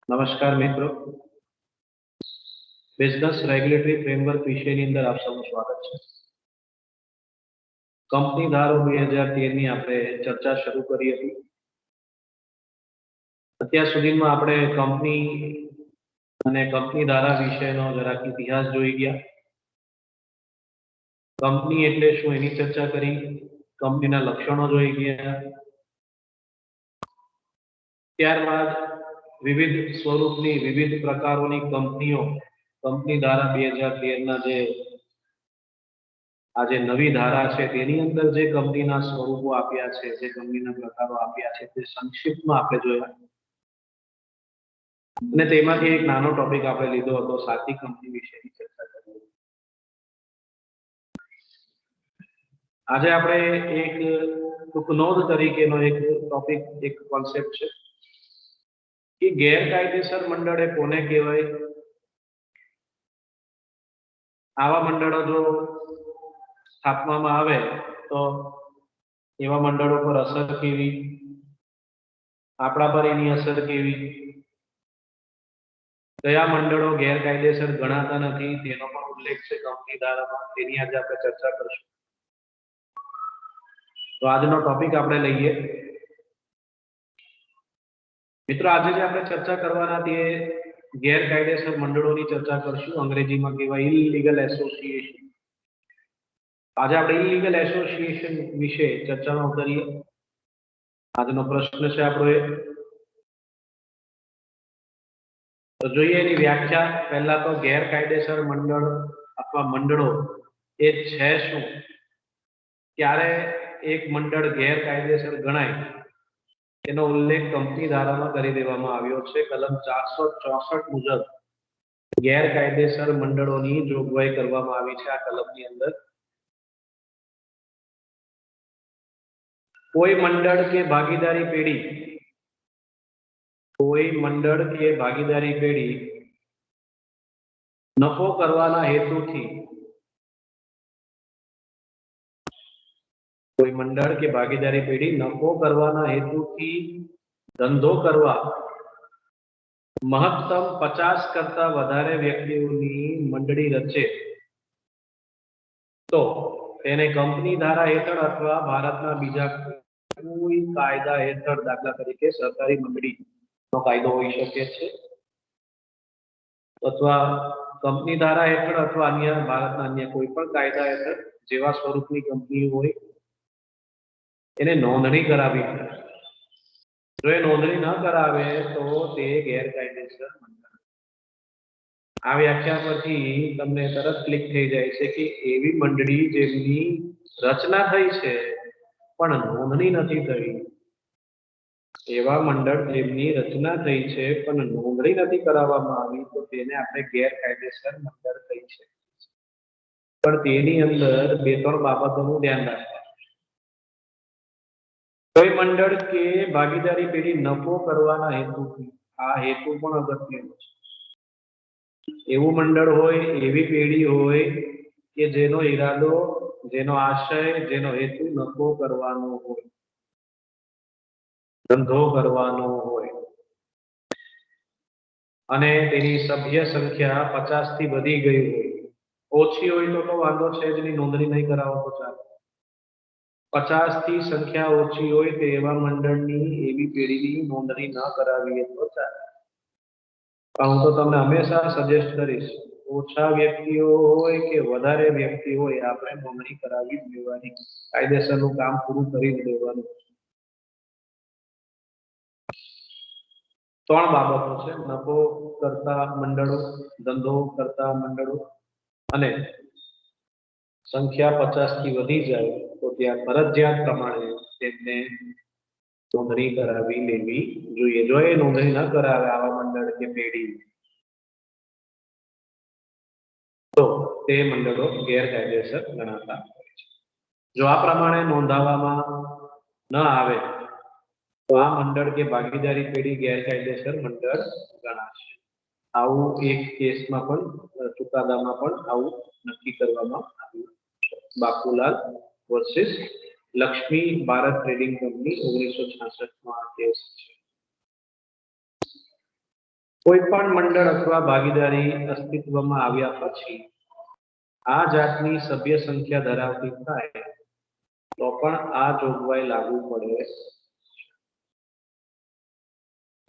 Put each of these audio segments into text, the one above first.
નમસ્કાર મિત્રો, business regulatory framework વિષયની અંદર આપ સૌનું સ્વાગત છે. કંપની ધારો 2013 ની આપણે ચર્ચા શરૂ કરી હતી. અત્યાર સુધીમાં આપણે કંપની અને કંપની ધારા વિષયનો જરાક ઇતિહાસ જોઈ ગયા. કંપની એટલે શું એની ચર્ચા કરી, કંપનીના લક્ષણો જોઈ ગયા. ત્યારબાદ વિવિધ સ્વરૂપની વિવિધ પ્રકારોની કંપનીઓ કંપની ધારા 2013 ના જે આજે નવી ધારા છે તેની અંદર જે કંપનીના સ્વરૂપો આપ્યા છે, જે કંપનીના પ્રકારો આપ્યા છે તે સંક્ષિપ્તમાં આપણે જોયા. અને તેમાંથી એક નાનો ટોપિક આપણે લીધો હતો સાચી કંપની વિશેની ચર્ચા કરી. આજે આપણે એક ટૂંક નોંધ તરીકેનો એક ટોપિક, એક કોન્સેપ્ટ છે કે ગેરકાયદેસર મંડળ એ કોને કહેવાય, આવા મંડળો જો સ્થાપવામાં આવે તો એવા મંડળો પર અસર કેવી, આપણા પર એની અસર કેવી, કયા મંડળો ગેરકાયદેસર ગણાતા નથી તેનો પણ ઉલ્લેખ છે કંપની ધારામાં, તેની આજે આપણે ચર્ચા કરીશું. તો આજનો ટોપિક આપણે લઈએ. મિત્રો, આજે જે આપણે ચર્ચા કરવાના તે ગેરકાયદેસર મંડળોની ચર્ચા કરશું. અંગ્રેજીમાં કહેવાય ઇલીગલ એસોસિએશન. આજે આપણે ઇલીગલ એસોસિએશન વિશે ચર્ચામાં કરીએ. આજનો પ્રશ્ન છે આપણો એ. તો જોઈએ એની વ્યાખ્યા. પહેલા તો ગેરકાયદેસર મંડળ અથવા મંડળો એ છે શું, ક્યારે એક મંડળ ગેરકાયદેસર ગણાય એનો ઉલ્લેખ કંપની ધારામાં કરી દેવામાં આવ્યો છે. કલમ 464 મુજબ ગેરકાયદેસર મંડળોની જોગવાઈ કરવામાં આવી છે આ કલમની અંદર. કોઈ મંડળ કે ભાગીદારી પેઢી, કોઈ મંડળ કે ભાગીદારી પેઢી નફો કરવાના હેતુથી, કોઈ મંડળ કે ભાગીદારી પેઢી નફો કરવાના હેતુથી ધંધો કરવા મહત્તમ 50 કરતા વધારે વ્યક્તિઓની મંડળી રચે તો તેને કંપની ધારા હેઠળ અથવા ભારતના બીજા કોઈ કાયદા હેઠળ, દાખલા તરીકે સહકારી મંડળીનો કાયદો હોઈ શકે છે, અથવા કંપની ધારા હેઠળ અથવા અન્ય ભારતના અન્ય કોઈ પણ કાયદા હેઠળ જેવા સ્વરૂપની કંપની હોય એને નોંધણી કરાવી પડે. જો એ નોંધણી ન કરાવે તો તે ગેરકાયદેસર મંડળ. આ વ્યાખ્યા પરથી તમને તરત ક્લિક થઈ જાય છે કે એવી મંડળી જેમની રચના થઈ છે પણ નોંધણી નથી થઈ, એવા મંડળ જેમની રચના થઈ છે પણ નોંધણી નથી કરાવવામાં આવી તો તેને આપણે ગેરકાયદેસર મંડળ કહી છે. પણ તેની અંદર બે ત્રણ બાબતોનું ધ્યાન રાખવાનું. કોઈ મંડળ કે ભાગીદારી પેઢી નફો કરવાના હેતુથી, આ હેતુ પણ અગત્યનો છે. એવું મંડળ હોય, એવી પેઢી હોય કે જેનો ઈરાદો, જેનો આશય, જેનો હેતુ નફો કરવાનો હોય, ધંધો કરવાનો હોય, અને તેની સભ્ય સંખ્યા 50 થી વધી ગઈ હોય. ઓછી હોય તો વાંધો છે જ નહીં, નોંધણી નહીં કરાવો તો ચાલે. 50 થી સંખ્યા ઓછી હોય તો એવા મંડળની, એવી પેઢીની નોંધણી ન કરાવીએ તો ચાલે. પણ હું તો તમને હંમેશા સજેસ્ટ કરીશ, ઓછા વ્યક્તિઓ હોય કે વધારે વ્યક્તિ હોય, આપણે નોંધણી કરાવી જ લેવાની, કાયદેસરનું કામ પૂરું કરી જ દેવાનું. ત્રણ બાબતો છે: નફો કરતા મંડળો, ધંધો કરતા મંડળો અને સંખ્યા 50 થી વધી જાય તો ત્યાં ફરજિયાત પ્રમાણે તેમને નોંધણી કરાવી લેવી જોઈએ. જો એ નોંધણી ન કરાવે આવા મંડળ કે પેઢી તો તે મંડળો ગેરકાયદેસર ગણાતા હોય છે. જો આ પ્રમાણે નોંધાવવામાં ન આવે તો આ મંડળ કે ભાગીદારી પેઢી ગેરકાયદેસર મંડળ ગણાશે. આવું એક કેસમાં પણ, ચુકાદામાં પણ આવું નક્કી કરવામાં આવ્યું છે. Bapulal versus Lakshmi Bharat trading company 1966 માં આ કેસ છે. કોઈ પણ મંડળ અથવા ભાગીદારી અસ્તિત્વમાં આવ્યા પછી આ જાતની સભ્ય સંખ્યા ધરાવતી થાય તો પણ આ જોગવાઈ લાગુ પડે.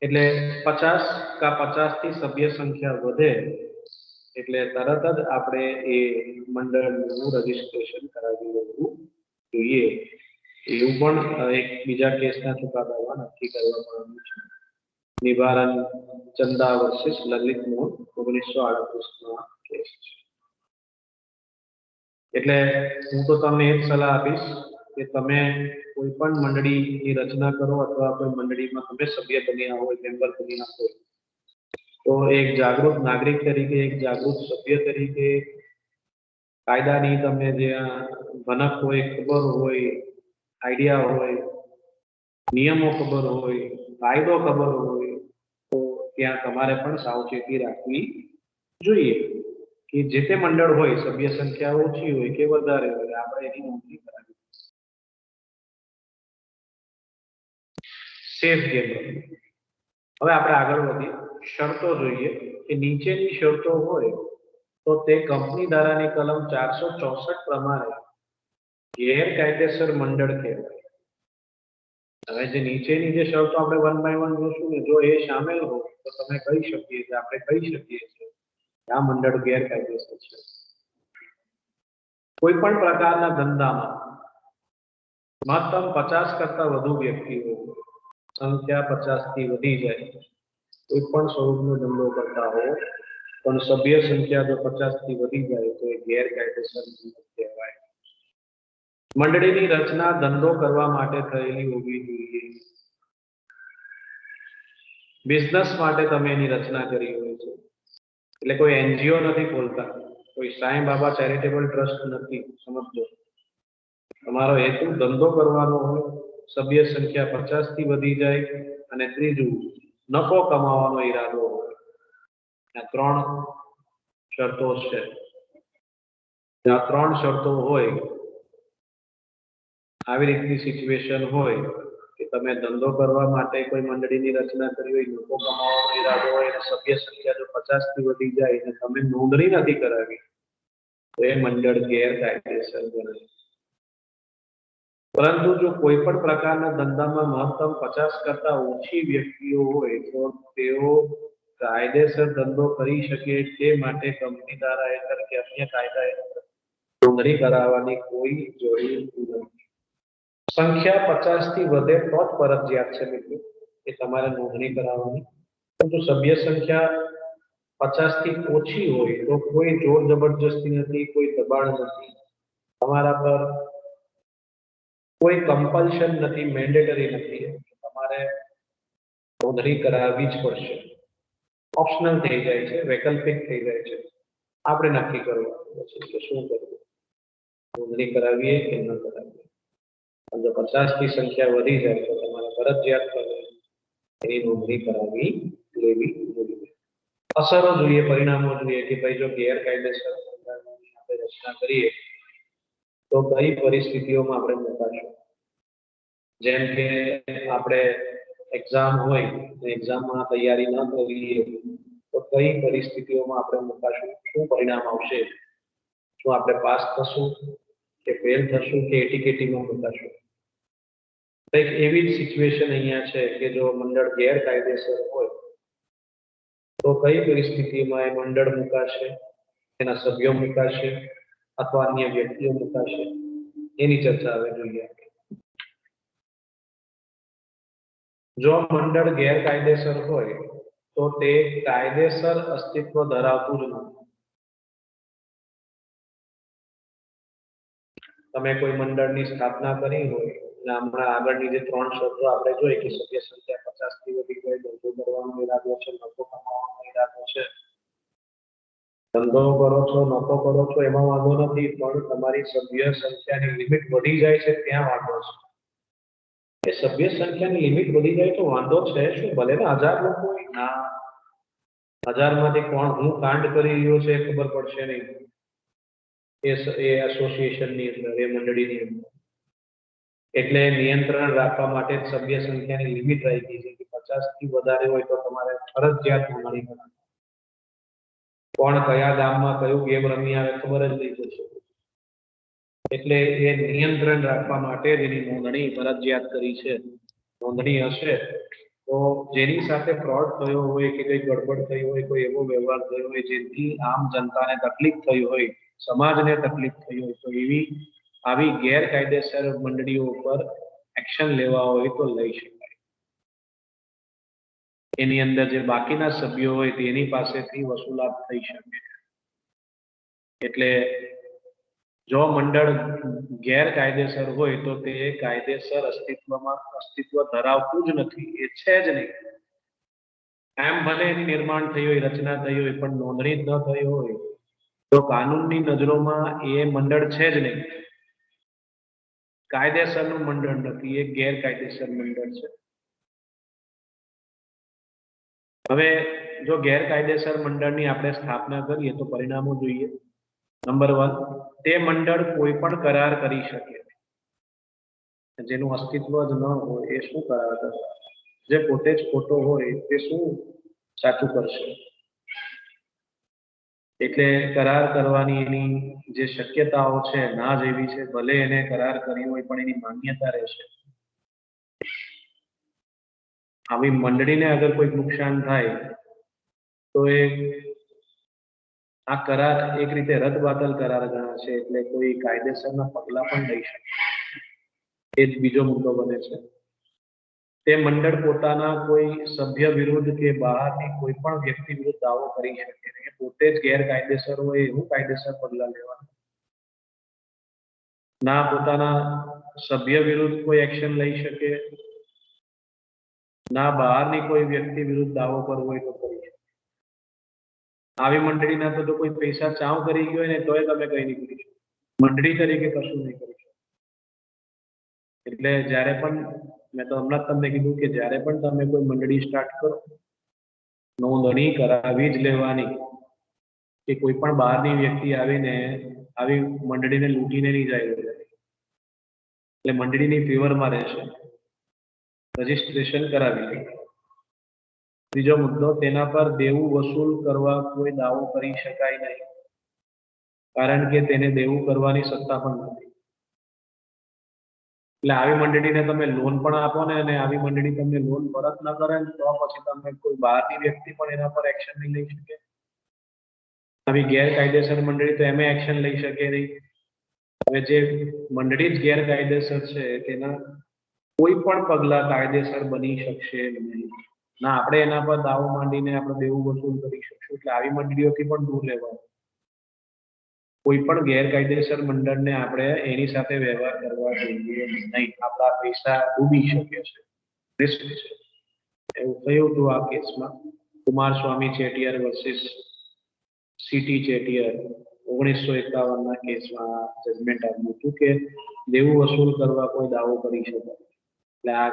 એટલે 50 કા 50 થી સભ્ય સંખ્યા વધે એટલે તરત જ આપણે એ મંડળનું રજીસ્ટ્રેશન કરાવી લેવું જોઈએ. એવું પણ એક બીજા કેસના ચુકાદામાં નક્કી કરવામાં આવ્યું છે. નિવારણ ચંદા વર્સિસ લલિત મોહન 1938 કેસ છે. એટલે હું તો તમને એક સલાહ આપીશ કે તમે કોઈ પણ મંડળીની રચના કરો અથવા કોઈ મંડળીમાં તમે સભ્ય બન્યા હોય, મેમ્બર બન્યા હોય, તો એક જાગૃત નાગરિક તરીકે, એક જાગૃત સભ્ય તરીકે કાયદાની તમને જે ભનક હોય, ખબર હોય, આઈડિયા હોય, નિયમો ખબર હોય, કાયદો ખબર હોય, તો ત્યાં તમારે પણ સાવચેતી રાખવી જોઈએ કે જે તે મંડળ હોય, સભ્ય સંખ્યા ઓછી હોય કે વધારે હોય, આપણે એની નોંધણી કરાવી. સેફ કેન્દ્ર. હવે આપણે આગળ વધીએ, શરતો જોઈએ કે નીચેની શરતો હોય તો તે કંપની ધારાની કલમ 464 પ્રમાણે ગેરકાયદેસર મંડળ કહેવાય. હવે જે નીચેની જે શરતો આપણે 1 બાય 1 જોશું ને, જો એ સામેલ હોય તો તમે કહી શકીએ કે આપણે કહી શકીએ છીએ કે આ મંડળ ગેરકાયદેસર છે. કોઈ પણ પ્રકારના ધંધામાં મહત્તમ 50 કરતા વધુ વ્યક્તિઓ, સંખ્યા 50 થી વધી જાય, કોઈ પણ સ્વરૂપનો ધંધો કરતા હોય પણ સભ્ય સંખ્યા જો 50 થી વધી જાય તો એ ગેરકાયદેસર મંડળ કહેવાય. મંડળીની રચના ધંધો કરવા માટે થયેલી હોવી જોઈએ. બિઝનેસ માટે તમે એની રચના કરી હોય છે, એટલે કોઈ એનજીઓ નથી ખોલતા, કોઈ સાંઈ બાબા ચેરિટેબલ ટ્રસ્ટ નથી. સમજો, તમારો હેતુ ધંધો કરવાનો હોય, સભ્ય સંખ્યા 50 થી વધી જાય, અને ત્રીજું નફો કમાવાનો ઈરાદો હોય. આ 3 શરતો છે. આ 3 શરતો હોય, આવી રીતની સિચ્યુએશન હોય કે તમે ધંધો કરવા માટે કોઈ મંડળીની રચના કરી હોય, નફો કમાવાનો ઈરાદો હોય, અને સભ્ય સંખ્યા જો 50 થી વધી જાય અને તમે નોંધણી નથી કરાવી તો એ મંડળ ગેરકાયદેસર ગણાય. પરંતુ જો કોઈ પણ પ્રકારના ધંધામાં મહત્તમ 50 કરતા ઓછી વ્યક્તિઓ હોય તો તેઓ કાયદેસર ધંધો કરી શકે તે માટે કંપની ધારા હેઠળ કે અન્ય કાયદા હેઠળ નોંધણી કરાવવાની કોઈ જરૂર નથી. સંખ્યા 50 થી વધે તો જ ફરજિયાત છે મિત્રો કે તમારે નોંધણી કરાવવાની. પરંતુ સભ્ય સંખ્યા 50 થી ઓછી હોય તો કોઈ જોર જબરજસ્તી નથી, કોઈ દબાણ નથી તમારા પર, કોઈ કમ્પલ્શન નથી, મેન્ડેટરી નથી. તમારે નોંધણી કરાવવી જ પડશે. ઓપ્શનલ થઈ જાય છે, વૈકલ્પિક થઈ જાય છે. આપણે નક્કી કરવાનું છે કે શું કરવું, નોંધણી કરાવીએ કે ન કરાવીએ. જો 50 ની સંખ્યા વધી જાય તો તમારે ફરજિયાત એની નોંધણી કરાવી લેવી જોઈએ. અસરો જોઈએ, પરિણામો જોઈએ કે ભાઈ જો ગેરકાયદેસર આપણે રચના કરીએ તો કઈ પરિસ્થિતિઓમાં આપણે મુકાશું. જેમ કે આપણે એક્ઝામ હોય, એક્ઝામમાં તૈયારી ન કરીએ તો કઈ પરિસ્થિતિઓમાં આપણે મુકાશું, શું પરિણામ આવશે, શું આપણે પાસ થશું કે ફેલ થશું કે એટીકેટીમાં મુકાશું. એક એવી જ સિચ્યુએશન અહીંયા છે કે જો મંડળ ગેરકાયદેસર હોય તો કઈ પરિસ્થિતિમાં એ મંડળ મુકાશે, એના સભ્યો મુકાશે અથવા અન્ય વ્યક્તિઓ મુકાશે, એની ચર્ચા હવે જોઈએ. જો મંડળ ગેરકાયદેસર હોય તો તે કાયદેસર અસ્તિત્વ ધરાવતું જ નથી. તમે કોઈ મંડળની સ્થાપના કરી હોય અને હમણાં આગળની જે 3 શરતો આપણે જોઈ કે સભ્ય સંખ્યા 50 થી વધી જાય, ધંધો કરવાનો ઈરાદો છે, નફો કમાવાનો ઈરાદો છે, ધંધો કરો છો, નફો કરો છો એમાં વાંધો નથી, પણ તમારી સભ્ય સંખ્યાની લિમિટ વધી જાય છે ત્યાં વાંધો છે. એ સભ્ય સંખ્યાની લિમિટ વધી જાય તો વાંધો છે શું? ભલે ને 1000 લોકો હોય, ના, 1000 માંથી કોણ હું કાંડ કરી રહ્યો છે ખબર પડશે નહીં એ એસોસિએશનની અંદર, એ મંડળીની અંદર. એટલે નિયંત્રણ રાખવા માટે સભ્ય સંખ્યાની લિમિટ રાખી છે કે 50 થી વધારે હોય તો તમારે ફરજિયાત નોંધણી કરવાની. કોણ કયા ગામમાં કયું ગેમ રમી આવે ખબર જ નહીં પડશે. એટલે એ નિયંત્રણ રાખવા માટે જેની નોંધણી ફરજિયાત કરી છે. નોંધણી હશે તો જેની સાથે ફ્રોડ થયો હોય કે કઈ ગડબડ થઈ હોય, કોઈ એવો વ્યવહાર થયો હોય જેથી આમ જનતાને તકલીફ થઈ હોય, સમાજને તકલીફ થઈ હોય, તો આવી ગેરકાયદેસર મંડળીઓ ઉપર એક્શન લેવા હોય તો લઈ શકાય. એની અંદર જે બાકીના સભ્યો હોય તેની પાસેથી વસૂલાત થઈ શકે. એટલે જો મંડળ ગેરકાયદેસર હોય તો તે કાયદેસર અસ્તિત્વ ધરાવતું જ નથી, એ છે જ નહીં. એમ ભલે એની નિર્માણ થઈ હોય, રચના થઈ હોય, પણ નોંધણી ન થઈ હોય તો કાનૂનની નજરોમાં એ મંડળ છે જ નહીં. કાયદેસરનું મંડળ નથી, એ ગેરકાયદેસર મંડળ છે. હવે જો ગેરકાયદેસર મંડળની આપણે સ્થાપના કરીએ તો પરિણામો જોઈએ. નંબર 1, તે મંડળ કોઈ પણ કરાર કરી શકે. જેનું અસ્તિત્વ જ ન હોય એ શું કરાર કરે? જે પોતે જ ખોટો હોય તે શું સાચું કરશે? એટલે કરાર કરવાની એની જે શક્યતાઓ છે ના જેવી છે. ભલે એને કરાર કર્યો હોય પણ એની માન્યતા રહેશે. આવી મંડળીને અગર કોઈ નુકસાન થાય તો એ આ કરાર એક રીતે રદબાતલ કરાર ગણાશે. એટલે કોઈ કાયદેસરના પગલા પણ લઈ શકે. એ જ બીજો મુદ્દો બને છે. તે મંડળ પોતાના કોઈ સભ્ય વિરુદ્ધ કે બહારની કોઈ પણ વ્યક્તિ વિરુદ્ધ દાવો કરી શકે. એ પોતે જ ગેરકાયદેસર હોય એવું કાયદેસર પગલા લેવાના. ના પોતાના સભ્ય વિરુદ્ધ કોઈ એક્શન લઈ શકે, ના બહારની કોઈ વ્યક્તિ વિરુદ્ધ દાવો કરવો હોય તો કરી શકે. આવી મંડળીના તો કોઈ પૈસા ચાવ કરી ગયો હોય ને તોય તમે કઈ નહીં કરી શકો. મંડળી તરીકે કશું નહીં કરી શકો. એટલે જ્યારે પણ મેં તો હમણાં જ તમને કીધું કે જ્યારે પણ તમે કોઈ મંડળી સ્ટાર્ટ કરો, નોંધણી કરાવી જ લેવાની. કે કોઈ પણ બહારની વ્યક્તિ આવીને આવી મંડળીને લૂંટીને નહીં જાય. એટલે મંડળીની ફેવરમાં રહેશે. રજીસ્ટ્રેશન કરાવી લે. બીજો મુદ્દો, તેના પર દેવું વસૂલ કરવા કોઈ દાવો કરી શકાય નહીં. કારણ કે તેને દેવું કરવાની સત્તા પણ નથી. એટલે આવી મંડળીને તમે લોન પણ આપો ને અને આવી મંડળી તમને લોન પરત ન કરે તો પછી તમે કોઈ બહારની વ્યક્તિ પણ એના પર એક્શન નહીં લઈ શકે. આવી ગેરકાયદેસર મંડળી તો એમ એક્શન લઈ શકે નહીં. હવે જે મંડળી જ ગેરકાયદેસર છે તેના કોઈ પણ પગલા કાયદેસર બની શકશે નહીં. ના આપણે એના પર દાવો માંડીને આપણે દેવું વસૂલ કરી શકશું. એટલે આવી મંડળીઓથી પણ દૂર રહેવાનું. કોઈ પણ ગેરકાયદેસર મંડળને આપણે એની સાથે વ્યવહાર કરવા જોઈએ નહીં. આપણા પૈસા ડૂબી શકે છે, રિસ્ક છે. એવું થયું હતું આ કેસમાં. કુમારસ્વામી ચેટિયર વર્સિસ સીટી ચેટિયર 1951ના કેસમાં જજમેન્ટ આવ્યું હતું કે દેવું વસૂલ કરવા કોઈ દાવો કરી શકે. એટલે આ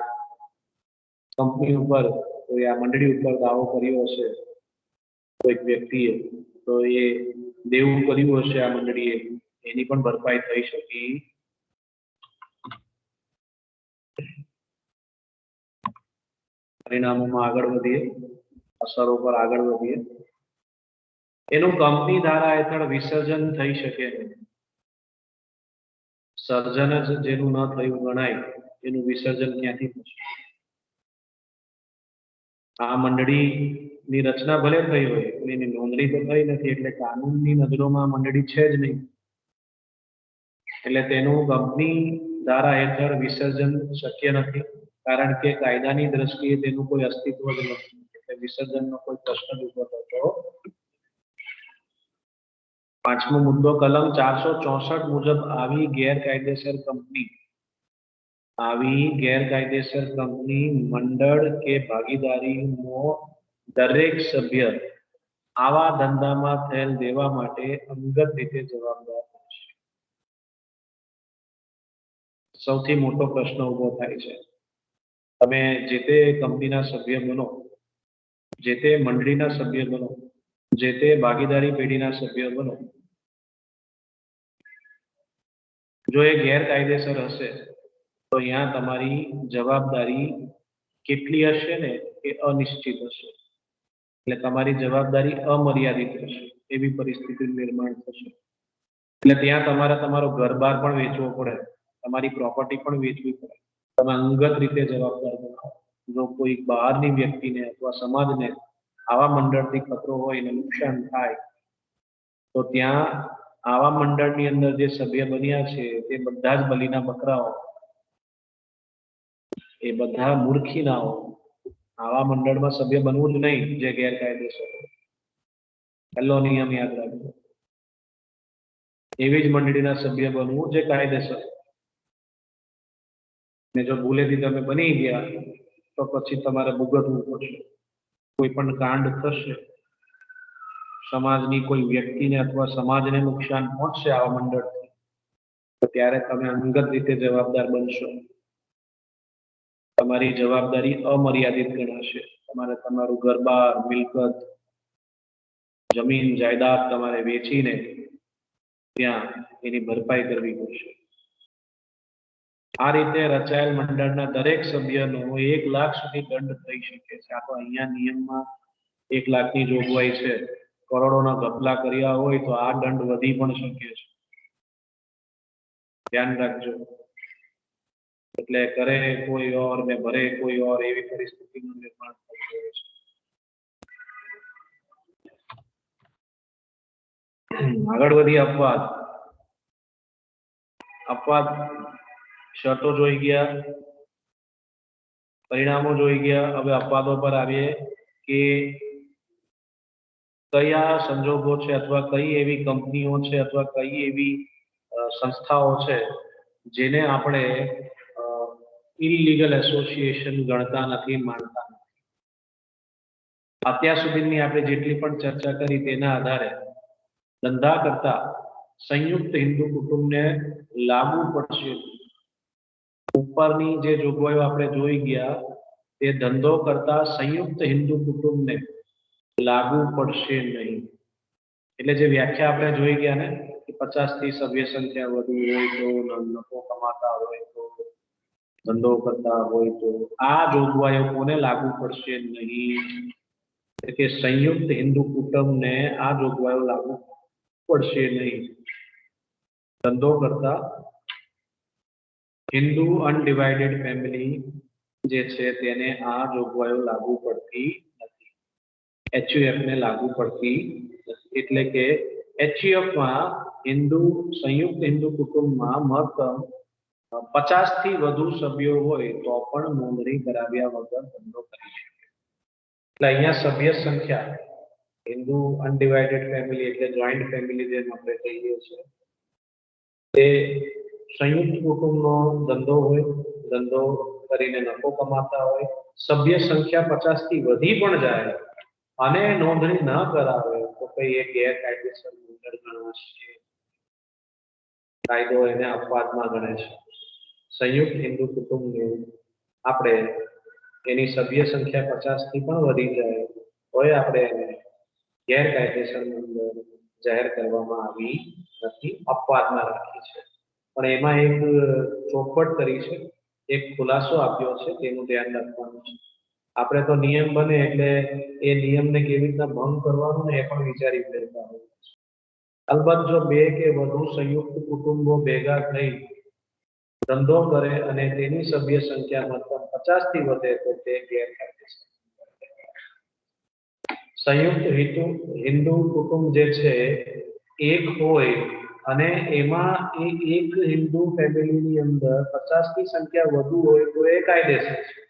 કંપની ઉપર કોઈ આ મંડળી ઉપર દાવો કર્યો હશે કોઈક વ્યક્તિએ, તો એ દેવું કર્યું હશે આ મંડળીએ, એની પણ ભરપાઈ થઈ શકી. પરિણામોમાં આગળ વધીએ, અસરો પર આગળ વધીએ. એનું કંપની ધારા હેઠળ વિસર્જન થઈ શકે નહીં. સર્જન જ જેનું ન થયું ગણાય એનું વિસર્જન ક્યાંથી થશે? આ મંડળીની રચના ભલે થઈ હોય પણ એની નોંધણી તો થઈ નથી. એટલે કાનૂનની નજરોમાં મંડળી છે જ નહીં. એટલે તેનું કંપની ધારા હેઠળ વિસર્જન શક્ય નથી. કારણ કે કાયદાની દ્રષ્ટિએ તેનું કોઈ અસ્તિત્વ જ નથી. એટલે વિસર્જનનો કોઈ પ્રશ્ન જ ઉભો થતો. પાંચમો મુદ્દો, કલમ 464 મુજબ આવી ગેરકાયદેસર કંપની મંડળ કે ભાગીદારીનો દરેક સભ્ય આવા ધંધામાં થયેલ દેવા માટે અંગત રીતે જવાબદાર છે. સૌથી મોટો પ્રશ્ન ઉભો થાય છે. તમે જે તે કંપનીના સભ્ય બનો, જે તે મંડળીના સભ્ય બનો, જે તે ભાગીદારી પેઢીના સભ્ય બનો, જો એ ગેરકાયદેસર હશે તો અહીંયા તમારી જવાબદારી કેટલી હશે ને એ અનિશ્ચિત હશે, એટલે તમારી જવાબદારી અમર્યાદિત હશે એવી પરિસ્થિતિનું નિર્માણ થશે. એટલે ત્યાં તમારે તમારો ઘર-બાર પણ વેચવો પડે, તમારી પ્રોપર્ટી પણ વેચવી પડે. તમે અંગત રીતે જવાબદાર બનાવો. જો કોઈ બહારની વ્યક્તિને અથવા સમાજને આવા મંડળથી ખતરો હોય અને નુકસાન થાય તો ત્યાં આવા મંડળની અંદર જે સભ્ય બન્યા છે તે બધા જ બલીના બકરાઓ, એ બધા મૂર્ખી ના હોય. આવા મંડળમાં સભ્ય બનવું જ નહીં જે ગેરકાયદેસર. પહેલો નિયમ યાદ રાખજો. એવી જ મંડળીના સભ્ય બનવું જે કાયદેસર. ને જો ભૂલેથી તમે બની ગયા તો પછી તમારે ભોગવવું પડશે. કોઈ પણ કાંડ થશે, સમાજની કોઈ વ્યક્તિને અથવા સમાજને નુકસાન પહોંચશે આવા મંડળથી, તો ત્યારે તમે અંગત રીતે જવાબદાર બનશો. તમારી જવાબદારી અમર્યાદિત ગણાશે. તમારે તમારું ઘર-બાર, મિલકત, જમીન જાયદાદ તમારે વેચીને ત્યાં એની ભરપાઈ કરવી પડશે. આ રીતે રચાયેલ મંડળના દરેક સભ્યનો 1 લાખ સુધી દંડ થઈ શકે છે. આ તો અહીંયા નિયમમાં 1 લાખની જોગવાઈ છે. કરોડોના ઘપલા કર્યા હોય તો આ દંડ વધી પણ શકે છે. ધ્યાન રાખજો. એટલે કરે કોઈ ઓર ને ભરે કોઈ ઓર એવી પરિસ્થિતિનું નિર્માણ થતું હોય છે. આગળ વધી અપવાદ. અપવાદ શરતો જોઈ ગયા, પરિણામો જોઈ ગયા. હવે અપવાદો પર આવીએ કે કયા સંજોગો છે અથવા કઈ એવી કંપનીઓ છે અથવા કઈ એવી સંસ્થાઓ છે જેને આપણે ઇલીગલ એસોસિએશન ગણતા નથી, માનતા નથી. અત્યાર સુધીની આપણે જેટલી પણ ચર્ચા કરી તેના આધારે ધંધા કરતા સંયુક્ત હિન્દુ કુટુંબને લાગુ પડશે. ઉપરની જે જોગવાઈઓ આપણે જોઈ ગયા તે ધંધો કરતા સંયુક્ત હિન્દુ કુટુંબને લાગુ પડશે નહીં. એટલે જે વ્યાખ્યા આપણે જોઈ ગયા ને કે 50 થી સભ્ય સંખ્યા વધુ હોય તો, નફો કમાતા હોય તો, ધંધો કરતા હોય તો, આ જોગવાઈઓ કોને લાગુ પડશે નહીં? કે સંયુક્ત હિન્દુ કુટુંબને આ જોગવાઈઓ લાગુ પડશે નહીં. ધંધો કરતા હિન્દુ અનડિવાઇડેડ ફેમિલી જે છે તેને આ જોગવાઈઓ લાગુ પડતી નથી. HUF ને લાગુ પડતી નથી. એટલે કે HUF માં સંયુક્ત હિન્દુ કુટુંબમાં મહત્તમ 50 થી વધુ સભ્યો હોય તો પણ નોંધણી કરાવ્યા વગર ધંધો કરી શકે. એટલે અહીંયા સભ્ય સંખ્યા હિન્દુ અનડિવાઇડેડ ફેમિલી એટલે જોઈન્ટ ફેમિલી જેમ આપણે કહીએ છીએ, તે સંયુક્ત કુટુંબનો ધંધો હોય, ધંધો કરીને નફો કમાતા હોય, સભ્ય સંખ્યા 50 થી વધી પણ જાય અને નોંધણી ન કરાવે તો કઈ એ ગેરકાયદેસર મંડળ ગણાશે. કાયદો એને અપવાદમાં ગણે છે. સંયુક્ત હિન્દુ કુટુંબને આપણે એની સભ્ય સંખ્યા 50 થી પણ વધી જાય તોય આપણે એને ગેરકાયદેસર મંડળ જાહેર કરવામાં આવી નથી, અપવાદમાં રાખી છે. પણ એમાં એક ચોખવટ કરી છે, એક ખુલાસો આપ્યો છે, તેનું ધ્યાન રાખવાનું છે. આપણે તો નિયમ બને એટલે એ નિયમને કેવી રીતના ભંગ કરવાનું ને એ પણ વિચારી લેતા હોય. અલબત્ત જો 2 કે વધુ સંયુક્ત કુટુંબો ભેગા થઈ ધંધો કરે અને તેની સભ્ય સંખ્યા મહત્તમ 50 થી વધે તો તે ગેરકાયદેસર. સંયુક્ત હિન્દુ કુટુંબ જે છે એક હોય અને એમાં એક હિન્દુ ફેમિલીની અંદર 50 ની સંખ્યા વધુ હોય તો એ કાયદેસર છે,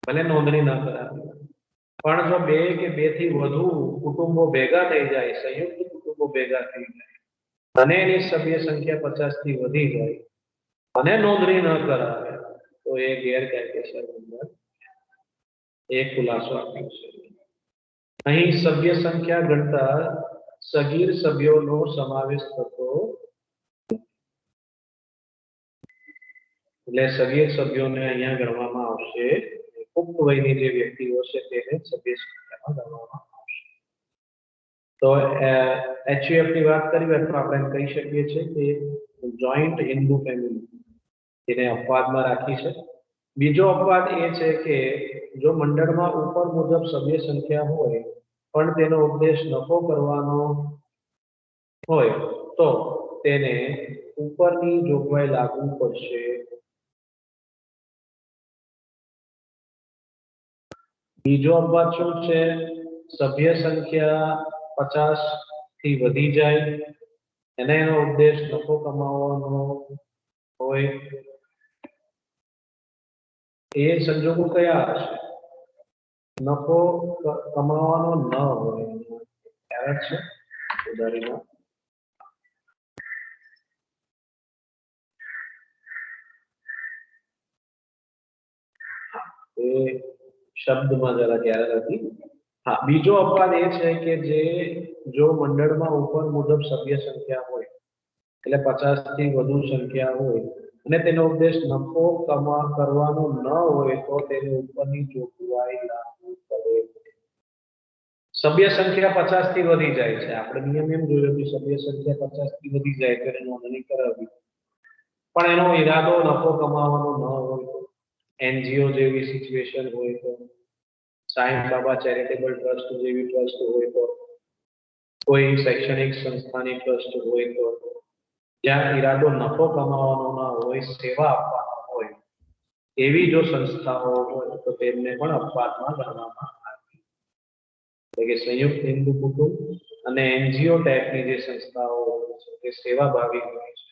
ભલે નોંધણી ન કરાવે. પણ જો 2 કે 2 થી વધુ કુટુંબો ભેગા થઈ જાય, સંયુક્ત કુટુંબો ભેગા થઈ જાય અને એની સભ્ય સંખ્યા 50 થી વધી જાય અને નોંધણી ન કરાવે તો એ ગેરકાયદેસર મંડળ. એ ખુલાસો આપ્યો છે. અહીં સભ્ય સંખ્યા ગણતા સગીર સભ્યોનો સમાવેશ થતો, એટલે સગીર સભ્યોને અહીંયા ગણવામાં આવશે. પુખ્ત વયની જે વ્યક્તિઓ છે તેને સભ્ય સંખ્યામાં ગણવામાં આવશે. તો HUF ની વાત કરી તો આપણે કહી શકીએ છીએ કે જોઈન્ટ હિન્દુ ફેમિલી તેને અપવાદમાં રાખી છે. બીજો અપવાદ એ છે કે જો મંડળમાં ઉપર મુજબ સભ્ય સંખ્યા હોય પણ તેનો ઉદ્દેશ નફો કરવાનો હોય તો તેને ઉપરની જોગવાઈ લાગુ પડશે. બીજો અપવાદ શું છે? સભ્ય સંખ્યા 50 થી વધી જાય અને એનો ઉદ્દેશ નફો કમાવાનો હોય. એ સંજોગો કયા હશે? નફો કમાવાનો ન હોય. કારણ છે ઉદાહરણમાં એ શબ્દમાં જરા ક્યારે હતી. હા, બીજો અપવાદ એ છે કે જો મંડળમાં ઉપર મુજબ સભ્ય સંખ્યા હોય એટલે 50 થી વધુ સંખ્યા હોય અને તેનો ઉદ્દેશ નફો કરવાનો ન હોય તો તેની ઉપરની જોગવાઈ લાગુ પડે. સભ્ય સંખ્યા 50 થી વધી જાય છે. આપણે નિયમ એમ જોયો કે સભ્ય સંખ્યા 50 થી વધી જાય તો નોંધણી કરાવવી, પણ એનો ઈરાદો નફો કમાવાનો ન હોય. એનજીઓ જેવી સિચ્યુએશન હોય તો, સાંઈ બાબા ચેરિટેબલ ટ્રસ્ટ જેવી ટ્રસ્ટ હોય તો, કોઈ શૈક્ષણિક સંસ્થાની ટ્રસ્ટ હોય તો, જ્યાં ઈરાદો નફો કમાવાનો ના હોય, સેવા આપવાનો હોય, એવી જો સંસ્થાઓ હોય તો તેમને પણ અપવાદમાં ગણવામાં આવે. એટલે કે સંયુક્ત હિન્દુ કુટુંબ અને એનજીઓ ટાઈપની જે સંસ્થાઓ હોય છે તે સેવાભાવી હોય છે,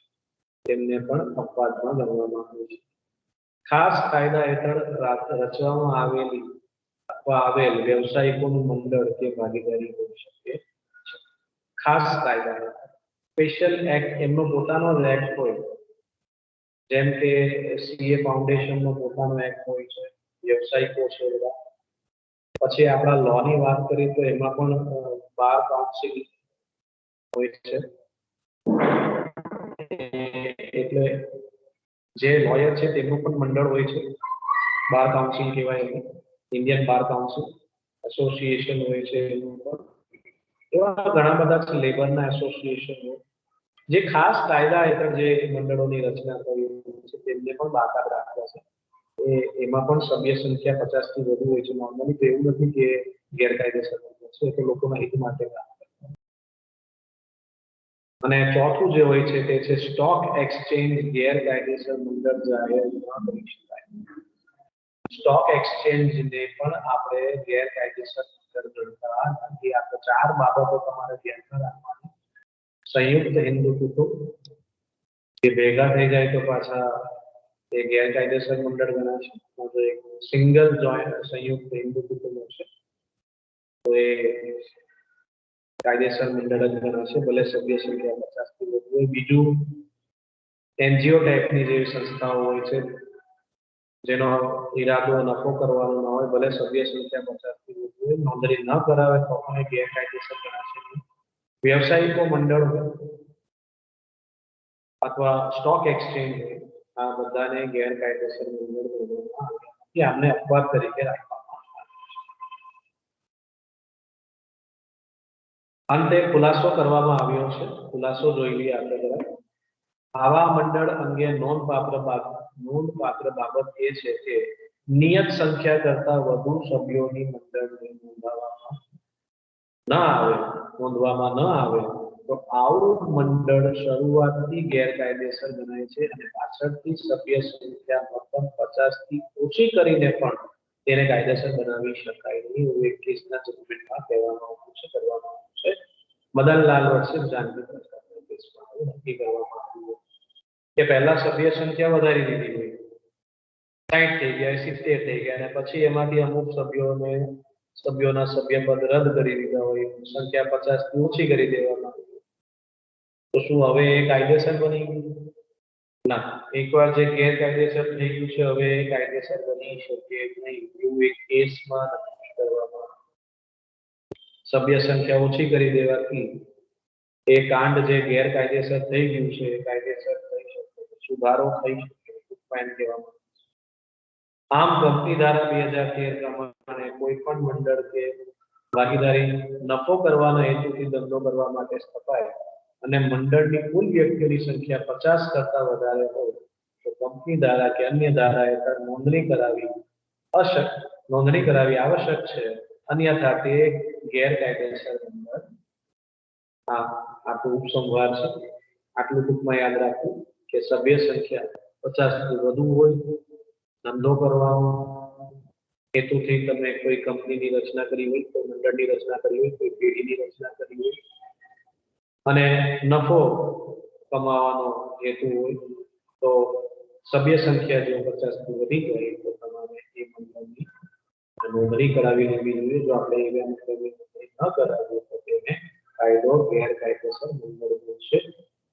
તેમને પણ અપવાદમાં ગણવામાં આવે છે. ખાસ કાયદા હેઠળ રચવામાં આવેલી અથવા આવેલ વ્યવસાયિકોનું મંડળ કે ભાગીદારી હોઈ શકે છે. ખાસ કાયદા સ્પેશિયલ એક્ટ એમનો પોતાનો જ એક્ટ હોય, જેમ કે સીએ ફાઉન્ડેશનનો પોતાનો એક્ટ હોય છે, વ્યવસાયિકો છે બધા. પછી આપણા લો ની વાત કરીએ તો એમાં પણ બાર કાઉન્સિલ હોય છે. એટલે જે લોયર છે તેમનું પણ મંડળ હોય છે, બાર કાઉન્સિલ કહેવાય એને, ઇન્ડિયન બાર કાઉન્સિલ એસોસિએશન હોય છે એનું પણ. એવા ઘણા બધા છે, લેબરના એસોસિએશન જે ખાસ કાયદા હેઠળ જે મંડળોની રચના કરી છે તેમને પણ બાકાત રાખ્યા છે. એમાં પણ સભ્ય સંખ્યા 50 થી વધુ હોય છે. નોર્મલી તો એવું નથી કે ગેરકાયદેસર છે, તો લોકોના હિત માટે કામ કરે. અને ચોથું જે હોય છે તે છે સ્ટોક એક્સચેન્જ ગેરકાયદેસર મંડળ જાહેર ન કરી શકાય. સ્ટોક એક્સચેન્જને પણ આપણે ગેરકાયદેસર મંડળ ગણતા નથી. આ તો 4 બાબતો તમારે ધ્યાનમાં રાખવાની. સંયુક્ત હિન્દુ કુટુંબ જે ભેગા થઈ જાય તો પાછા એ ગેરકાયદેસર મંડળ ગણાશે. તો એક સિંગલ જોઈન્ટ સંયુક્ત હિન્દુ કુટુંબ હશે તો એ કાયદેસર મંડળ જ ગણાશે, ભલે સભ્ય સંખ્યા 50 થી વધુ હોય. બીજું એનજીઓ ટાઈપની જેવી સંસ્થાઓ હોય છે જેનો ઈરાદો નફો કરવાનો ન હોય, ભલે સભ્ય સંખ્યા 50 થી વધુ હોય, નોંધણી ન કરાવે તો પણ એ ગેરકાયદેસર ગણાશે. વ્યવસાયિકો મંડળ અથવા સ્ટોક એક્સચેન્જ હોય, આ બધાને ગેરકાયદેસર મંડળ ગણવામાં આવે છે. આમને અપવાદ તરીકે રાખવામાં આવે છે. અંતે ખુલાસો કરવામાં આવ્યો છે. ખુલાસો જોઈ લઈએ આપણે જરા. આવા મંડળ અંગે નોંધપાત્ર બાબત એ છે કે નિયત સંખ્યા કરતા વધુ સભ્યોની મંડળને નોંધવામાં ન આવે તો આવું મંડળ શરૂઆતથી ગેરકાયદેસર ગણાય છે અને પાછળથી સભ્ય સંખ્યા મતલબ 50 થી ઓછી કરીને પણ તેને કાયદેસર બનાવી શકાય નહીં. એવું એક કેસના જજમેન્ટમાં કહેવામાં આવ્યું છે, કરવામાં આવ્યું છે. મદનલાલ વર્ષે જાનકી પ્રસાદના કેસમાં નક્કી કરવામાં આવ્યું કે પહેલા સભ્ય સંખ્યા વધારી દીધી હોય, 60 થઈ ગયા, 70 થઈ ગયા, અને પછી એમાંથી અમુક સભ્યોના સભ્યપદ રદ કરી દીધા હોય, સંખ્યા 50 થી ઓછી કરી દેવામાં આવી. તો શું હવે એ કાયદેસર બની ગયું? ના. એકવાર જે ગેરકાયદેસર થઈ ગયું છે હવે એ કાયદેસર બની શકે નહીં, એવું એક કેસમાં નક્કી કરવામાં. સભ્ય સંખ્યા ઓછી કરી દેવાથી એ કાંડ જે ગેરકાયદેસર થઈ ગયું છે એ કાયદેસર થઈ શકે, સુધારો થઈ શકે એમ કહેવામાં. આમ કંપની ધારા 2013 પ્રમાણે કોઈ પણ મંડળ કે ભાગીદારી નફો કરવાના હેતુથી ધંધો કરવા માટે સ્થપાય અને મંડળની કુલ વ્યક્તિઓની સંખ્યા 50 કરતા વધારે હોય તો કંપની ધારા કે અન્ય ધારા હેઠળ નોંધણી કરાવી આવશ્યક છે, અન્યથા તે ગેરકાયદેસર બંદર. આ આપણું ઉપસંહાર છે. આટલું ટૂંકમાં યાદ રાખવું કે સભ્ય સંખ્યા 50 થી વધુ હોય, ધંધો કરવાનો હેતુથી તમે કોઈ કંપનીની રચના કરી હોય, કોઈ મંડળની રચના કરી હોય, કોઈ પેઢીની રચના કરી હોય અને નફો કમાવાનો હેતુ હોય તો સભ્ય સંખ્યા જો 50 થી વધી જાય તો તમારે એ મંડળની નોંધણી કરાવી લેવી જોઈએ. જો આપણે એવી નોંધણી ન કરાવીએ તો તેને કાયદો ગેરકાયદેસર મંડળ બનશે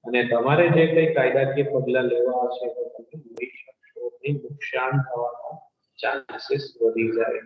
અને તમારે જે કઈ કાયદાકીય પગલાં લેવા હશે તો તમે લઈ શકશો નહીં. નુકસાન થવાના ચાન્સીસ વધી જાય.